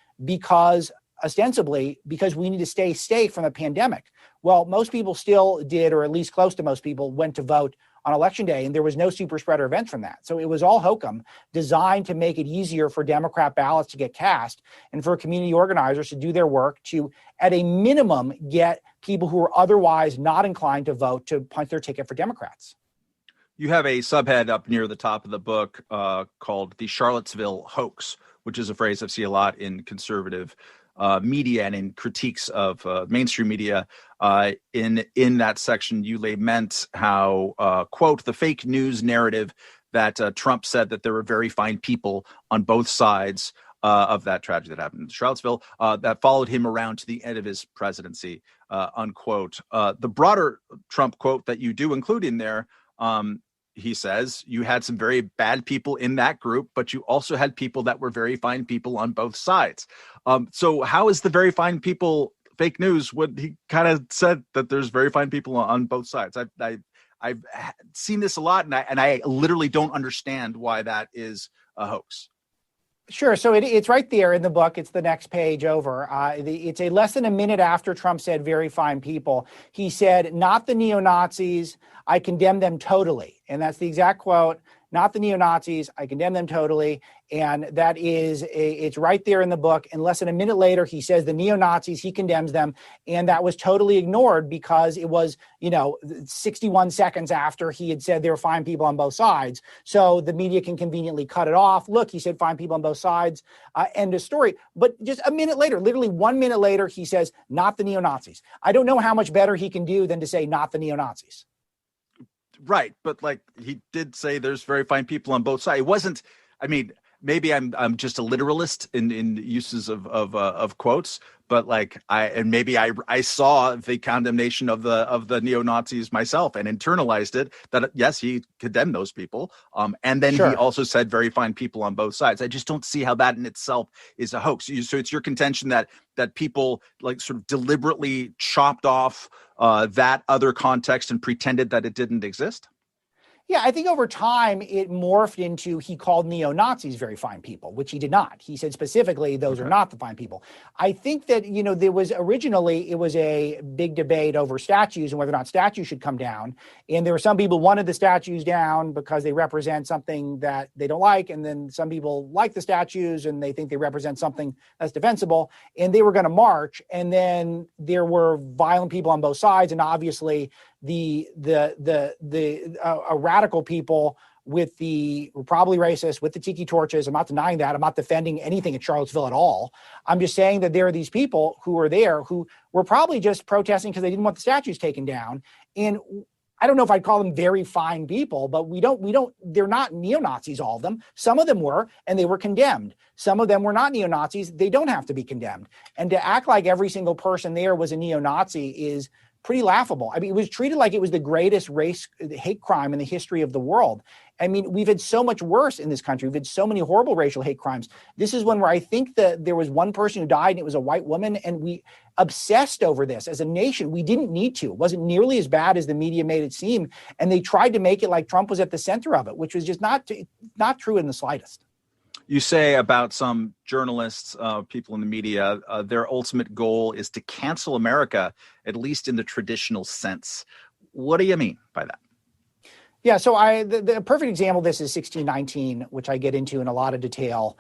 ostensibly because we need to stay safe from the pandemic. Well, most people still did, or at least close to most people went to vote on Election Day, and there was no super spreader event from that. So it was all hokum designed to make it easier for Democrat ballots to get cast and for community organizers to do their work to, at a minimum, get people who are otherwise not inclined to vote to punch their ticket for Democrats. You have a subhead up near the top of the book called The Charlottesville Hoax, which is a phrase I see a lot in conservative media and in critiques of mainstream media. In that section, you lament how, quote, the fake news narrative that Trump said that there were very fine people on both sides of that tragedy that happened in Charlottesville that followed him around to the end of his presidency, unquote. The broader Trump quote that you do include in there, he says, you had some very bad people in that group, but you also had people that were very fine people on both sides. So how is the very fine people fake news? What he kind of said that there's very fine people on both sides. I've seen this a lot, and I literally don't understand why that is a hoax. Sure. So it's right there in the book. It's the next page over. It's a less than a minute after Trump said very fine people. He said, not the neo-Nazis. I condemn them totally. And that's the exact quote. Not the neo-Nazis. I condemn them totally. And it's right there in the book. And less than a minute later, he says the neo-Nazis, he condemns them. And that was totally ignored because it was, 61 seconds after he had said there were fine people on both sides. So the media can conveniently cut it off. Look, he said fine people on both sides. End of story. But just a minute later, literally 1 minute later, he says, not the neo-Nazis. I don't know how much better he can do than to say not the neo-Nazis. Right. But like he did say there's very fine people on both sides. It wasn't, maybe I'm just a literalist in uses of quotes, but maybe I saw the condemnation of the neo-Nazis myself and internalized it that yes, he condemned those people. And then Sure. He also said very fine people on both sides. I just don't see how that in itself is a hoax. So it's your contention that people sort of deliberately chopped off that other context and pretended that it didn't exist? Yeah, I think over time it morphed into he called neo-Nazis very fine people, which he did not. He said specifically those are not the fine people. I think that, there was originally, it was a big debate over statues and whether or not statues should come down. And there were some people wanted the statues down because they represent something that they don't like. And then some people like the statues and they think they represent something that's defensible. And they were going to march. And then there were violent people on both sides. And obviously the radical people were probably racist with the tiki torches. I'm not denying that. I'm not defending anything at Charlottesville at all. I'm just saying that there are these people who are there who were probably just protesting because they didn't want the statues taken down. And I don't know if I'd call them very fine people, but they're not neo-Nazis, all of them. Some of them were, and they were condemned. Some of them were not neo-Nazis. They don't have to be condemned. And to act like every single person there was a neo-Nazi is pretty laughable. It was treated like it was the greatest hate crime in the history of the world. We've had so much worse in this country. We've had so many horrible racial hate crimes. This is one where I think that there was one person who died and it was a white woman, and we obsessed over this as a nation. We didn't need to. It wasn't nearly as bad as the media made it seem. And they tried to make it like Trump was at the center of it, which was just not true in the slightest. You say about some journalists, people in the media, their ultimate goal is to cancel America, at least in the traditional sense. What do you mean by that? Yeah, so the perfect example of this is 1619, which I get into in a lot of detail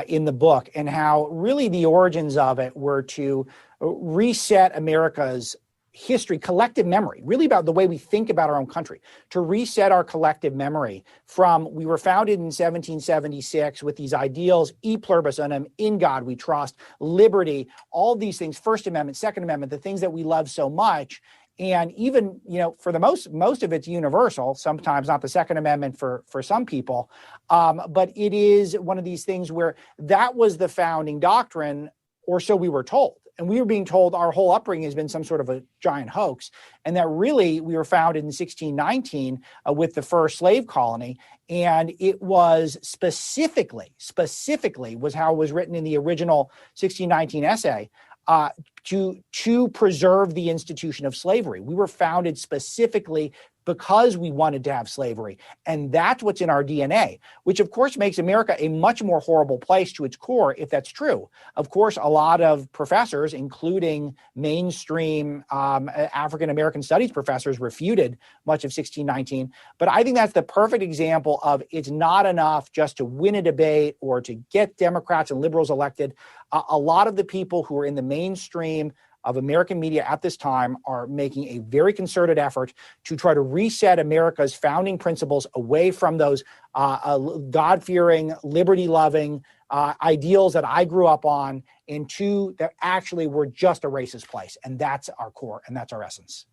in the book, and how really the origins of it were to reset America's history, collective memory, really about the way we think about our own country, to reset our collective memory from we were founded in 1776 with these ideals, e pluribus unum, in God we trust, liberty, all these things, First Amendment, Second Amendment, the things that we love so much. And even, for the most of it's universal, sometimes not the Second Amendment for some people, but it is one of these things where that was the founding doctrine, or so we were told. And we were being told our whole upbringing has been some sort of a giant hoax, and that really we were founded in 1619 with the first slave colony. And it was specifically was how it was written in the original 1619 essay, to preserve the institution of slavery. We were founded specifically because we wanted to have slavery. And that's what's in our DNA, which of course makes America a much more horrible place to its core, if that's true. Of course, a lot of professors, including mainstream African-American studies professors, refuted much of 1619. But I think that's the perfect example of it's not enough just to win a debate or to get Democrats and liberals elected. A lot of the people who are in the mainstream of American media at this time are making a very concerted effort to try to reset America's founding principles away from those God-fearing, liberty-loving ideals that I grew up on into that actually we're just a racist place. And that's our core and that's our essence.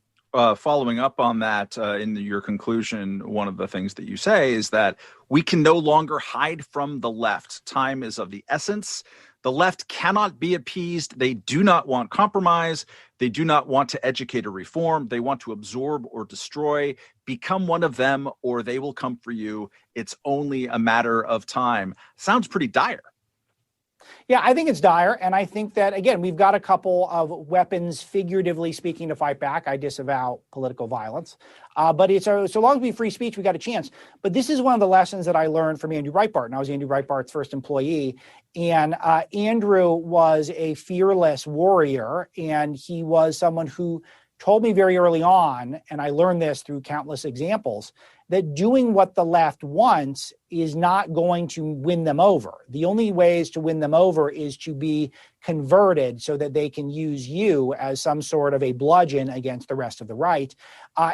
Following up on that, in your conclusion, one of the things that you say is that we can no longer hide from the left. Time is of the essence. The left cannot be appeased. They do not want compromise. They do not want to educate or reform. They want to absorb or destroy. Become one of them, or they will come for you. It's only a matter of time. Sounds pretty dire. Yeah, I think it's dire. And I think that, again, we've got a couple of weapons, figuratively speaking, to fight back. I disavow political violence. But it's so long as we free speech, we got a chance. But this is one of the lessons that I learned from Andrew Breitbart. And I was Andrew Breitbart's first employee. And Andrew was a fearless warrior. And he was someone who told me very early on, and I learned this through countless examples, that doing what the left wants is not going to win them over. The only ways to win them over is to be converted so that they can use you as some sort of a bludgeon against the rest of the right.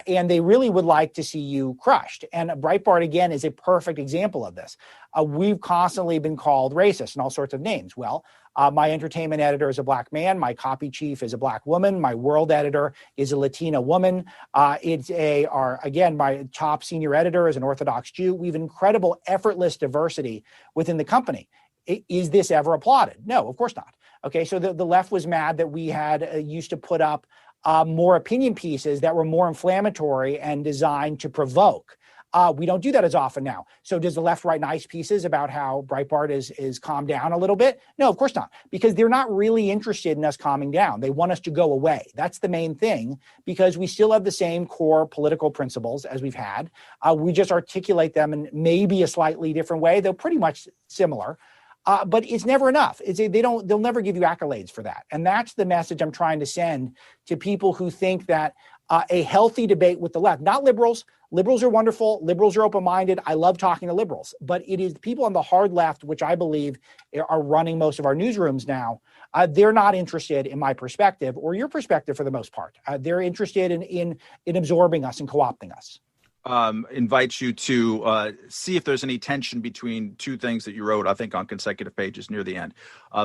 And they really would like to see you crushed. And Breitbart, again, is a perfect example of this. We've constantly been called racist and all sorts of names. Well, my entertainment editor is a black man. My copy chief is a black woman. My world editor is a Latina woman. My top senior editor is an Orthodox Jew. We have incredible, effortless diversity within the company. Is this ever applauded? No, of course not. Okay, so the left was mad that we had used to put up more opinion pieces that were more inflammatory and designed to provoke. We don't do that as often now. So does the left write nice pieces about how Breitbart is calmed down a little bit? No, of course not, because they're not really interested in us calming down. They want us to go away. That's the main thing, because we still have the same core political principles as we've had. We just articulate them in maybe a slightly different way. They're pretty much similar. But it's never enough. They'll never give you accolades for that. And that's the message I'm trying to send to people who think that a healthy debate with the left, not liberals. Liberals are wonderful. Liberals are open-minded. I love talking to liberals. But it is people on the hard left, which I believe are running most of our newsrooms now. They're not interested in my perspective or your perspective for the most part. They're interested in absorbing us and co-opting us. Invite you to see if there's any tension between two things that you wrote, I think, on consecutive pages near the end.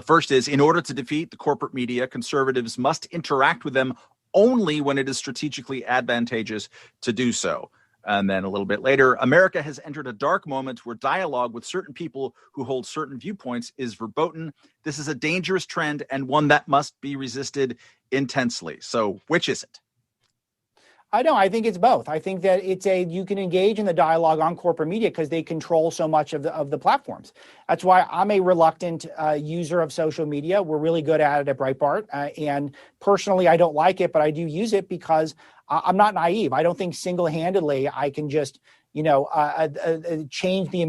First is, in order to defeat the corporate media, conservatives must interact with them only when it is strategically advantageous to do so. And then a little bit later, America has entered a dark moment where dialogue with certain people who hold certain viewpoints is verboten. This is a dangerous trend and one that must be resisted intensely. So which is it? I think it's both. I think that you can engage in the dialogue on corporate media because they control so much of the platforms. That's why I'm a reluctant user of social media. We're really good at it at Breitbart. And personally, I don't like it, but I do use it because I'm not naive. I don't think single-handedly I can just change the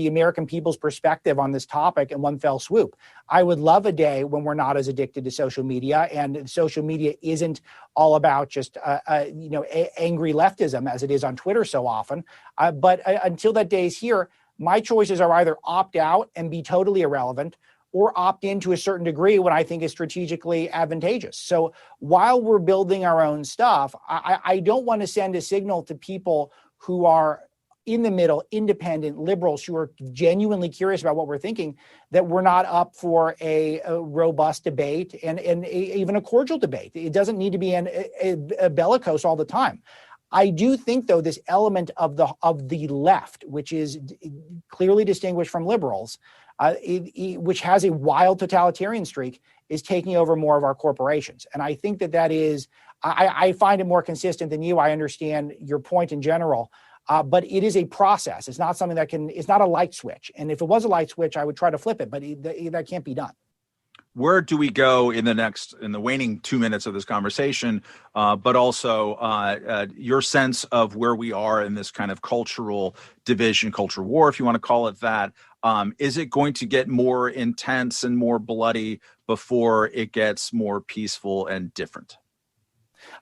American people's perspective on this topic in one fell swoop. I would love a day when we're not as addicted to social media, and social media isn't all about just angry leftism as it is on Twitter so often. But until that day is here, my choices are either opt out and be totally irrelevant, or opt in to a certain degree when I think is strategically advantageous. So while we're building our own stuff, I don't want to send a signal to people who are in the middle, independent liberals who are genuinely curious about what we're thinking, that we're not up for a robust debate and even a cordial debate. It doesn't need to be a bellicose all the time. I do think, though, this element of the left, which is clearly distinguished from liberals, which has a wild totalitarian streak, is taking over more of our corporations. And I think that is, I find it more consistent than you. I understand your point in general, but it is a process. It's not something it's not a light switch. And if it was a light switch, I would try to flip it, but that can't be done. Where do we go in the waning 2 minutes of this conversation, but also your sense of where we are in this kind of cultural division, culture war, if you want to call it that? Is it going to get more intense and more bloody before it gets more peaceful and different?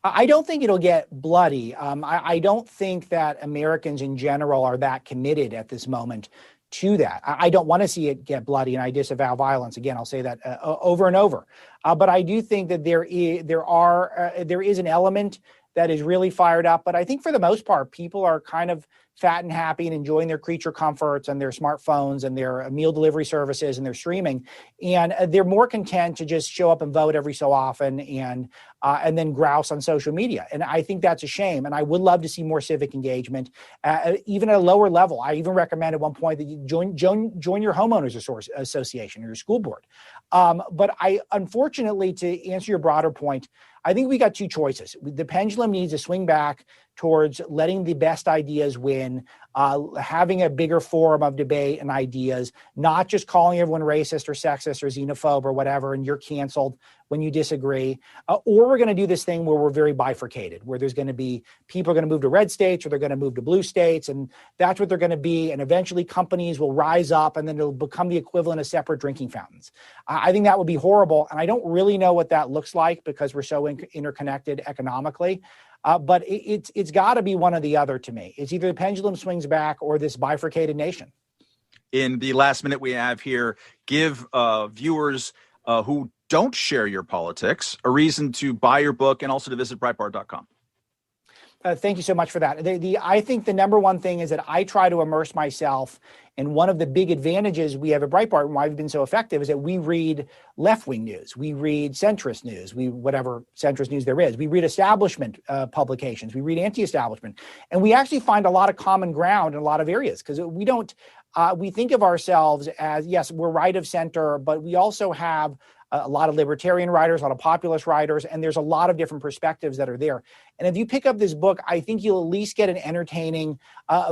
I don't think it'll get bloody. I don't think that Americans in general are that committed at this moment to that. I don't want to see it get bloody, and I disavow violence. Again, I'll say that over and over. But I do think that there is an element that is really fired up. But I think for the most part, people are kind of fat and happy and enjoying their creature comforts and their smartphones and their meal delivery services and their streaming. And they're more content to just show up and vote every so often and then grouse on social media. And I think that's a shame. And I would love to see more civic engagement, even at a lower level. I even recommend at one point that you join your homeowners association or your school board. But unfortunately, to answer your broader point, I think we got two choices. The pendulum needs to swing back towards letting the best ideas win, having a bigger forum of debate and ideas, not just calling everyone racist or sexist or xenophobe or whatever, and you're canceled when you disagree. Or we're going to do this thing where we're very bifurcated, where there's going to be people are going to move to red states or they're going to move to blue states, and that's what they're going to be. And eventually companies will rise up and then it'll become the equivalent of separate drinking fountains. I think that would be horrible. And I don't really know what that looks like because we're so interconnected economically. But it's got to be one or the other to me. It's either the pendulum swings back or this bifurcated nation. In the last minute we have here, give viewers who don't share your politics a reason to buy your book and also to visit Breitbart.com. Thank you so much for that. I think the number one thing is that I try to immerse myself. And one of the big advantages we have at Breitbart and why we've been so effective is that we read left-wing news. We read centrist news, whatever centrist news there is. We read establishment publications. We read anti-establishment. And we actually find a lot of common ground in a lot of areas because we think of ourselves as, yes, we're right of center, but we also have a lot of libertarian writers, a lot of populist writers, and there's a lot of different perspectives that are there. And if you pick up this book, I think you'll at least get an entertaining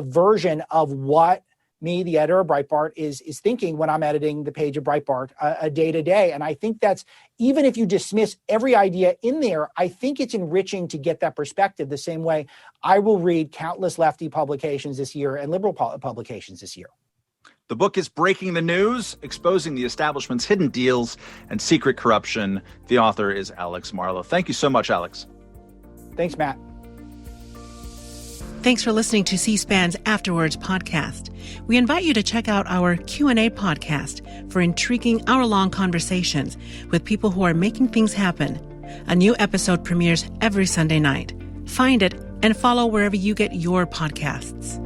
version of what me, the editor of Breitbart, is thinking when I'm editing the page of Breitbart a day to day. And I think that's, even if you dismiss every idea in there, I think it's enriching to get that perspective the same way I will read countless lefty publications this year and liberal publications this year. The book is Breaking the News, Exposing the Establishment's Hidden Deals and Secret Corruption. The author is Alex Marlow. Thank you so much, Alex. Thanks, Matt. Thanks for listening to C-SPAN's Afterwards podcast. We invite you to check out our Q&A podcast for intriguing hour-long conversations with people who are making things happen. A new episode premieres every Sunday night. Find it and follow wherever you get your podcasts.